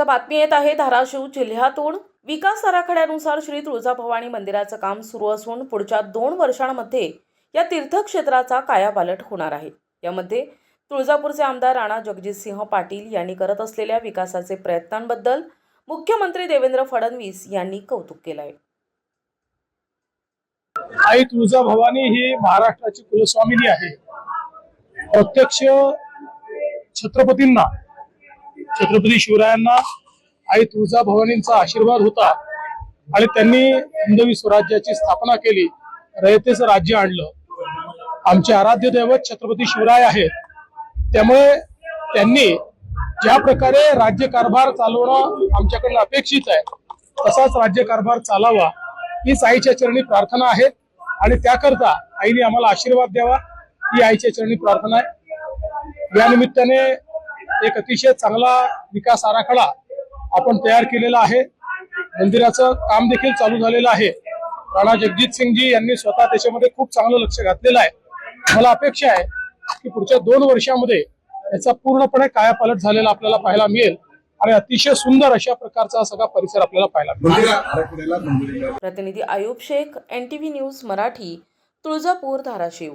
आता बातमी येत आहे धाराशिव जिल्ह्यातून विकास आराखड्यानुसार श्री तुळजाभवानी मंदिराचं काम सुरू असून पुढच्या 2 वर्षांमध्ये या तीर्थक्षेत्राचा कायापालट होणार आहे। यामध्ये तुळजापूरचे आमदार राणा जगजितसिंह पाटील यांनी करत असलेल्या विकासाचे प्रयत्नांबद्दल मुख्यमंत्री देवेंद्र फडणवीस यांनी कौतुक केलं आहे। आई तुळजाभवानी ही महाराष्ट्राची कुलस्वामिनी आहे। प्रत्यक्ष छत्रपती शिवरायांना आई तुळजाभवानींचा आशीर्वाद होता आणि त्यांनी हिंदवी स्वराज्याची स्थापना केली, रयतेचं राज्य आणलं। आमचे आराध्य दैवत छत्रपती शिवराय आहेत, त्यामुळे त्यांनी ज्या प्रकारे राज्यकारभार चालवणं आमच्याकडे अपेक्षित आहे तसाच राज्यकारभार चालावा हीच आईच्या चरणी प्रार्थना आहे आणि त्याकरता आईने आम्हाला आशीर्वाद द्यावा ही आईच्या चरणी प्रार्थना आहे। या निमित्ताने एक अतिशय चांगला विकास आराखडा आपण तयार केलेला आहे। मंदिराचं काम देखील चालू झालेलं आहे। राणा जगजितसिंहजी यांनी स्वतः त्याच्यामध्ये खूप चांगलं लक्ष घातलेलं आहे। मला अपेक्षा आहे की पुढच्या 2 वर्षांमध्ये याचा पूर्णपणे कायापालट झालेला आपल्याला पाहायला मिळेल आणि अतिशय सुंदर अशा प्रकारचा सगळा परिसर आपल्याला पाहायला मिळेल। प्रतिनिधी आयुब शेख, NTV न्यूज मराठी, तुळजापूर, धाराशिव।